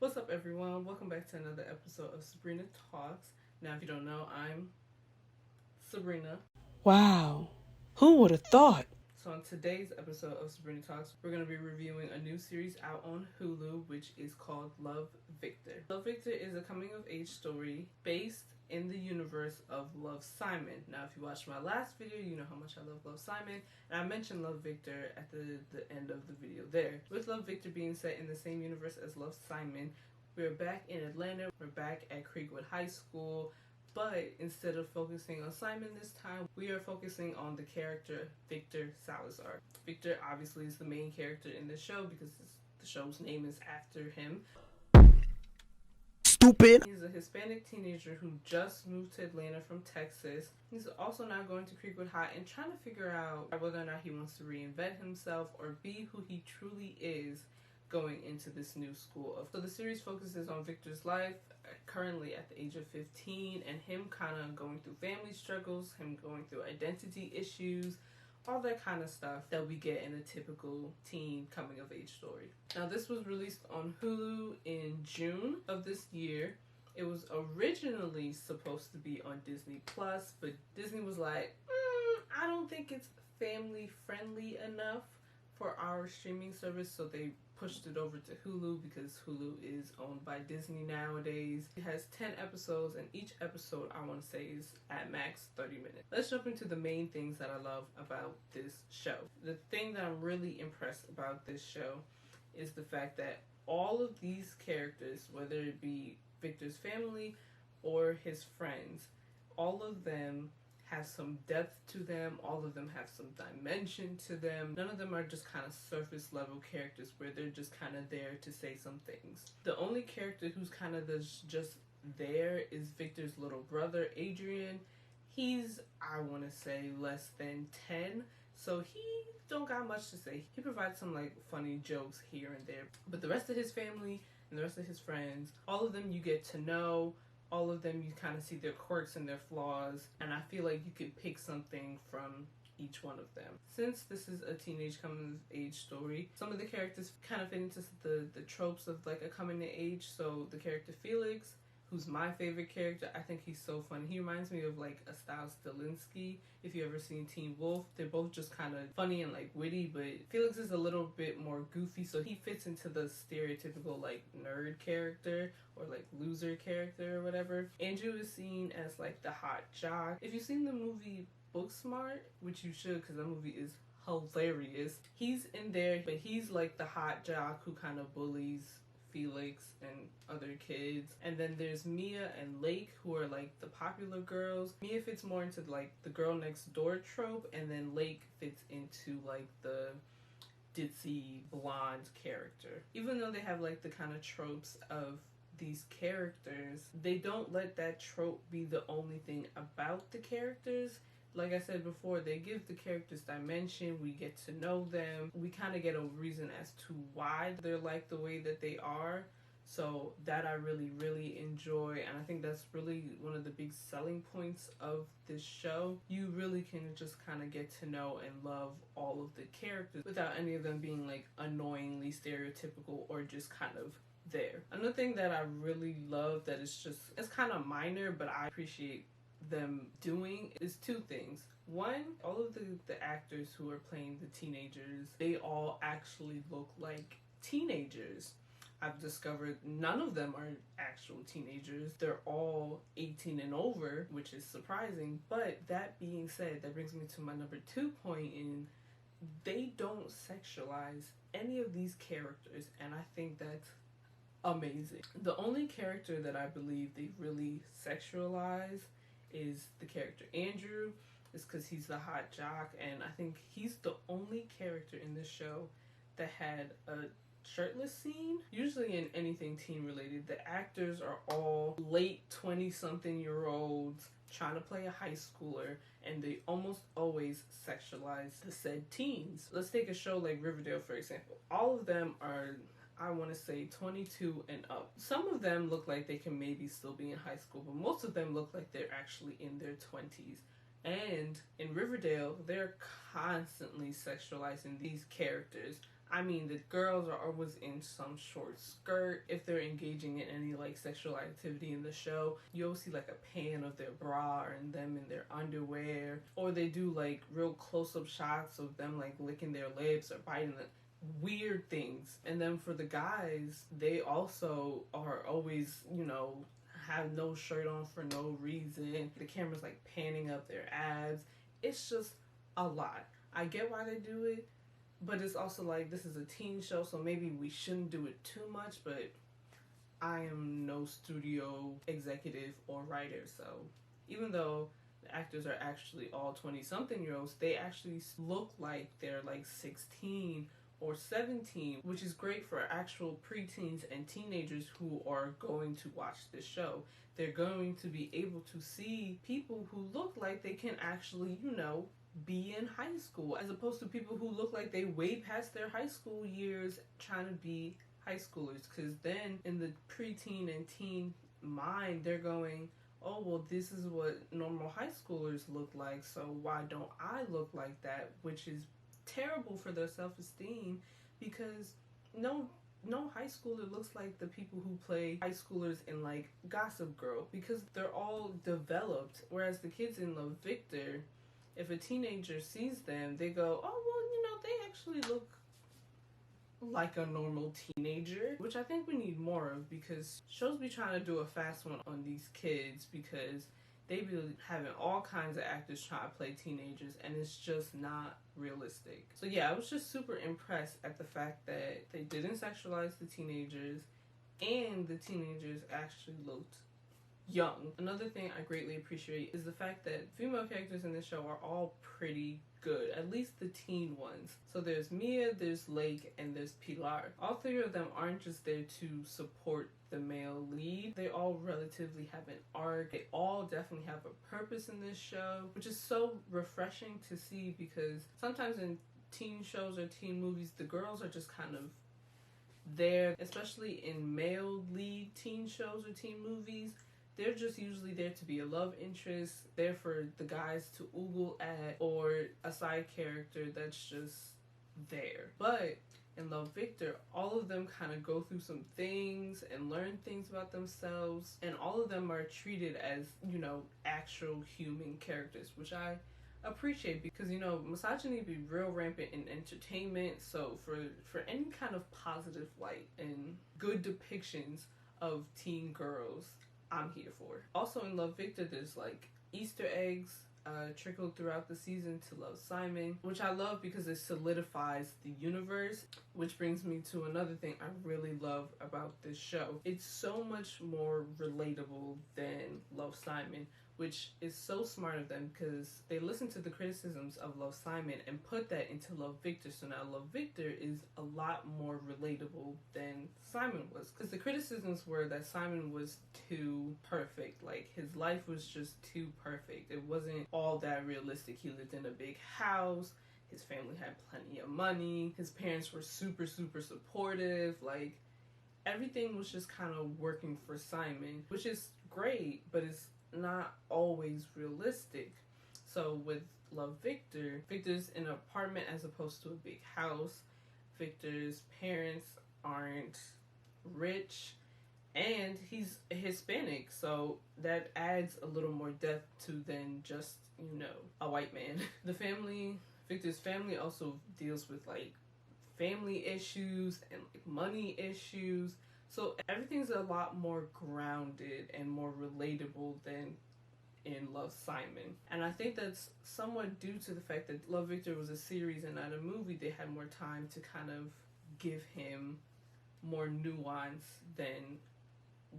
What's up, everyone? Welcome back to another episode of Sabrina Talks. Now, if you don't know, I'm Sabrina. Wow, who would have thought? So, on today's episode of Sabrina Talks, we're going to be reviewing a new series out on Hulu, which is called Love, Victor. Love, Victor is a coming of age story based in the universe of Love, Simon. Now, if you watched my last video, you know how much I love Simon, and I mentioned Love, Victor at the end of the video there. With Love, Victor being set in the same universe as Love, Simon, we're back in Atlanta. We're back at Creekwood High School. But instead of focusing on Simon this time, we are focusing on the character Victor Salazar. Victor obviously is the main character in the show because the show's name is after him. Stupid. He's a Hispanic teenager who just moved to Atlanta from Texas. He's also now going to Creekwood High and trying to figure out whether or not he wants to reinvent himself or be who he truly is going into this new school. So the series focuses on Victor's life currently at the age of 15 and him kind of going through family struggles, him going through identity issues, all that kind of stuff that we get in a typical teen coming of age story. Now, this was released on Hulu in June of this year. It was originally supposed to be on Disney Plus, but Disney was like, I don't think it's family friendly enough for our streaming service, so they pushed it over to Hulu because Hulu is owned by Disney nowadays. It has 10 episodes, and each episode I want to say is at max 30 minutes. Let's jump into the main things that I love about this show. The thing that I'm really impressed about this show is the fact that all of these characters, whether it be Victor's family or his friends, all of them have some depth to them. All of them have some dimension to them. None of them are just kind of surface level characters where they're just kind of there to say some things. The only character who's kind of just there is Victor's little brother, Adrian. He's, I want to say, less than 10, so he don't got much to say. He provides some like funny jokes here and there, but the rest of his family and the rest of his friends, all of them you get to know. All of them, you kind of see their quirks and their flaws, and I feel like you could pick something from each one of them. Since this is a teenage coming-of-age story, some of the characters kind of fit into the tropes of like a coming-of-age. So the character Felix, who's my favorite character, I think he's so funny. He reminds me of like a Styles Stilinski. If you ever seen Teen Wolf, they're both just kind of funny and like witty, but Felix is a little bit more goofy, so he fits into the stereotypical like nerd character or like loser character or whatever. Andrew is seen as like the hot jock. If you've seen the movie Booksmart, which you should because that movie is hilarious, he's in there, but he's like the hot jock who kind of bullies Felix and other kids. And then there's Mia and Lake, who are like the popular girls. Mia fits more into like the girl next door trope, and then Lake fits into like the ditzy blonde character. Even though they have like the kind of tropes of these characters, they don't let that trope be the only thing about the characters. Like I said before, they give the characters dimension, we get to know them, we kind of get a reason as to why they're like the way that they are. So that I really enjoy, and I think that's really one of the big selling points of this show. You really can just kind of get to know and love all of the characters without any of them being like annoyingly stereotypical or just kind of there. Another thing that I really love that is just, it's kind of minor, but I appreciate them doing is two things. One, all of the actors who are playing the teenagers, they all actually look like teenagers. I've discovered none of them are actual teenagers. They're all 18 and over, which is surprising. But that being said, that brings me to my number 2 point in they don't sexualize any of these characters, and I think that's amazing. The only character that I believe they really sexualize is the character Andrew. Is because he's the hot jock, and I think he's the only character in this show that had a shirtless scene. Usually in anything teen related, the actors are all late 20-something-year-olds trying to play a high schooler, and they almost always sexualize the said teens. Let's take a show like Riverdale, for example. All of them are, I want to say, 22 and up. Some of them look like they can maybe still be in high school, but most of them look like they're actually in their 20s. And in Riverdale, they're constantly sexualizing these characters. I mean, the girls are always in some short skirt. If they're engaging in any like sexual activity in the show, you'll see like a pan of their bra and them in their underwear, or they do like real close-up shots of them like licking their lips or biting the weird things. And then for the guys, they also are always, have no shirt on for no reason. The camera's like panning up their abs. It's just a lot. I get why they do it, but it's also like, this is a teen show, so maybe we shouldn't do it too much, but I am no studio executive or writer, so even though the actors are actually all 20-something-year-olds, they actually look like they're like 16 or 17, which is great for actual preteens and teenagers who are going to watch this show. They're going to be able to see people who look like they can actually, be in high school, as opposed to people who look like they way past their high school years trying to be high schoolers. Because then in the preteen and teen mind, they're going, oh, well, this is what normal high schoolers look like, so why don't I look like that? Which is terrible for their self-esteem, because no high schooler looks like the people who play high schoolers in like Gossip Girl, because they're all developed. Whereas the kids in Love, Victor, if a teenager sees them, they go, oh, well, they actually look like a normal teenager, which I think we need more of, because shows be trying to do a fast one on these kids, because they be having all kinds of actors try to play teenagers, and it's just not realistic. So yeah, I was just super impressed at the fact that they didn't sexualize the teenagers, and the teenagers actually looked young. Another thing I greatly appreciate is the fact that female characters in this show are all pretty good, at least the teen ones. So there's Mia, there's Lake, and there's Pilar. All three of them aren't just there to support the male lead. They all relatively have an arc. They all definitely have a purpose in this show, which is so refreshing to see, because sometimes in teen shows or teen movies, the girls are just kind of there, especially in male lead teen shows or teen movies. They're just usually there to be a love interest, there for the guys to oogle at, or a side character that's just there. But in Love, Victor, all of them kind of go through some things and learn things about themselves, and all of them are treated as, actual human characters, which I appreciate, because misogyny be real rampant in entertainment. So for any kind of positive light and good depictions of teen girls, I'm here for. Also in Love, Victor, there's like Easter eggs trickled throughout the season to Love, Simon, which I love because it solidifies the universe, which brings me to another thing I really love about this show. It's so much more relatable than Love, Simon, which is so smart of them, because they listen to the criticisms of Love, Simon and put that into Love, Victor. So now Love, Victor is a lot more relatable than Simon was, because the criticisms were that Simon was too perfect. Like, his life was just too perfect. It wasn't all that realistic. He lived in a big house. His family had plenty of money. His parents were super, super supportive. Like, everything was just kind of working for Simon, which is great, but it's not always realistic. So with Love, Victor, Victor's in an apartment as opposed to a big house. Victor's parents aren't rich, and he's Hispanic, so that adds a little more depth to than just, a white man. Victor's family also deals with like family issues and like money issues. So everything's a lot more grounded and more relatable than in Love, Simon. And I think that's somewhat due to the fact that Love, Victor was a series and not a movie. They had more time to kind of give him more nuance than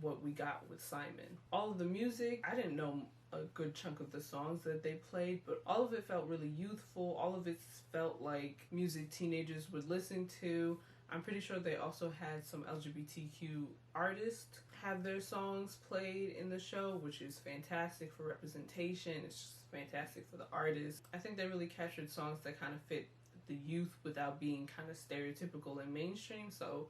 what we got with Simon. All of the music, I didn't know a good chunk of the songs that they played, but all of it felt really youthful. All of it felt like music teenagers would listen to. I'm pretty sure they also had some LGBTQ artists have their songs played in the show, which is fantastic for representation. It's just fantastic for the artists. I think they really captured songs that kind of fit the youth without being kind of stereotypical and mainstream, so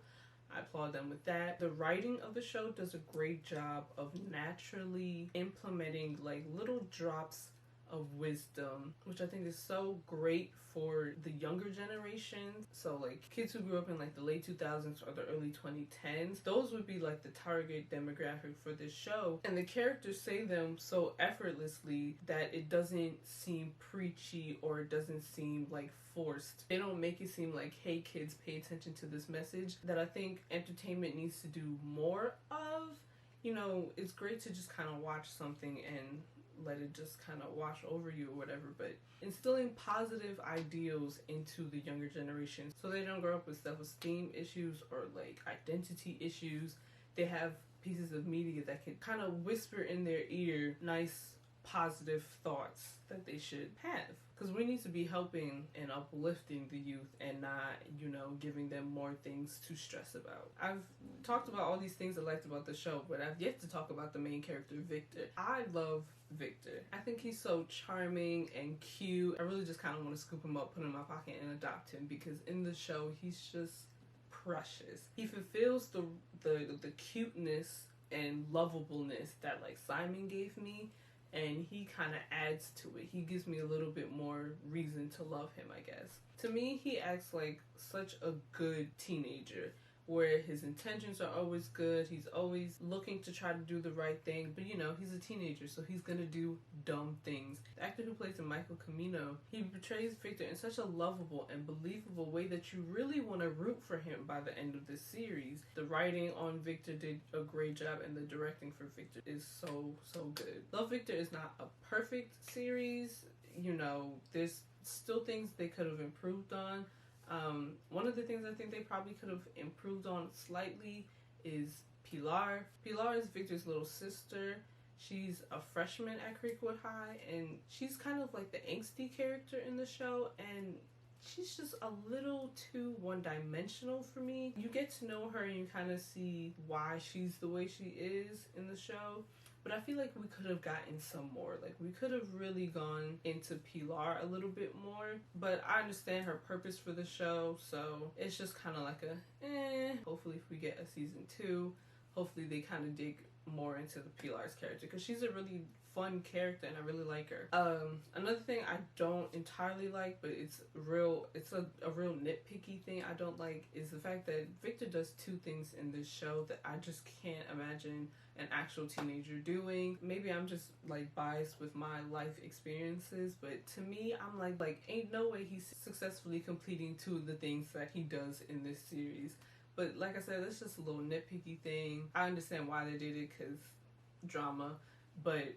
I applaud them with that. The writing of the show does a great job of naturally implementing like little drops of wisdom, which I think is so great for the younger generation. So like kids who grew up in like the late 2000s or the early 2010s, those would be like the target demographic for this show. And the characters say them so effortlessly that it doesn't seem preachy or it doesn't seem like forced. They don't make it seem like, hey kids, pay attention to this message, that I think entertainment needs to do more of. You know, it's great to just kind of watch something and let it just kind of wash over you or whatever, but instilling positive ideals into the younger generation so they don't grow up with self-esteem issues or like identity issues. They have pieces of media that can kind of whisper in their ear nice positive thoughts that they should have, because we need to be helping and uplifting the youth and not, you know, giving them more things to stress about. I've talked about all these things I liked about the show, but I've yet to talk about the main character, Victor. I love Victor. I think he's so charming and cute. I really just kind of want to scoop him up, put him in my pocket, and adopt him, because in the show he's just precious. He fulfills the cuteness and lovableness that like Simon gave me, and he kind of adds to it. He gives me a little bit more reason to love him, I guess. To me, he acts like such a good teenager, where his intentions are always good. He's always looking to try to do the right thing, but you know, he's a teenager, so he's gonna do dumb things. The actor who plays Michael Camino, he portrays Victor in such a lovable and believable way that you really want to root for him by the end of this series. The writing on Victor did a great job, and the directing for Victor is so good. Love, Victor is not a perfect series. You know, there's still things they could have improved on. One of the things I think they probably could have improved on slightly is Pilar. Pilar is Victor's little sister. She's a freshman at Creekwood High, and she's kind of like the angsty character in the show, and she's just a little too one-dimensional for me. You get to know her and you kind of see why she's the way she is in the show. But I feel like we could have gotten some more. Like, we could have really gone into Pilar a little bit more. But I understand her purpose for the show, so it's just kind of like a, Hopefully if we get a season 2, hopefully they kind of dig more into the Pilar's character, because she's a really fun character and I really like her. Another thing I don't entirely like, but it's a real nitpicky thing I don't like, is the fact that Victor does 2 things in this show that I just can't imagine an actual teenager doing. Maybe I'm just like biased with my life experiences, but to me, I'm like ain't no way he's successfully completing 2 of the things that he does in this series. But like I said, that's just a little nitpicky thing. I understand why they did it, because drama, but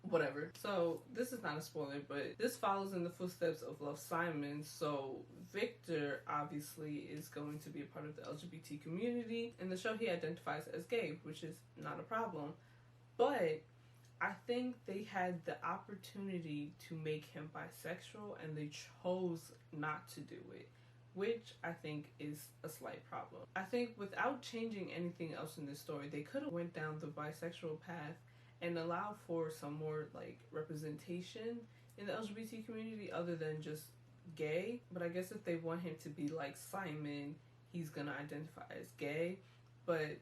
whatever. So this is not a spoiler, but this follows in the footsteps of Love, Simon. So Victor obviously is going to be a part of the LGBT community. In the show, he identifies as gay, which is not a problem. But I think they had the opportunity to make him bisexual and they chose not to do it, which I think is a slight problem. I think without changing anything else in this story, they could have went down the bisexual path and allow for some more like representation in the LGBT community other than just gay. But I guess if they want him to be like Simon, he's gonna identify as gay. But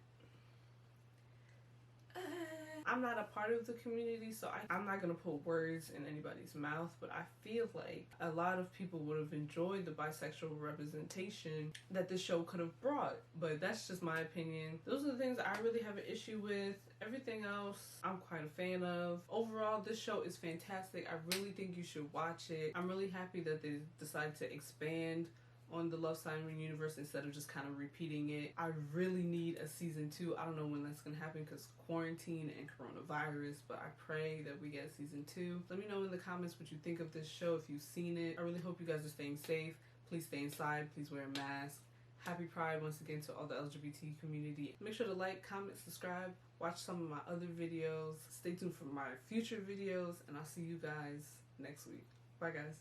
I'm not a part of the community, so I'm not gonna put words in anybody's mouth, but I feel like a lot of people would have enjoyed the bisexual representation that this show could have brought. But that's just my opinion. Those are the things I really have an issue with. Everything else, I'm quite a fan of. Overall, this show is fantastic. I really think you should watch it. I'm really happy that they decided to expand on the Love, Simon universe instead of just kind of repeating it. I really need a season 2. I don't know when that's gonna happen because quarantine and coronavirus, but I pray that we get a season 2. Let me know in the comments what you think of this show, if you've seen it. I really hope you guys are staying safe. Please stay inside. Please wear a mask. Happy Pride once again to all the LGBT community. Make sure to like, comment, subscribe, watch some of my other videos. Stay tuned for my future videos, and I'll see you guys next week. Bye guys.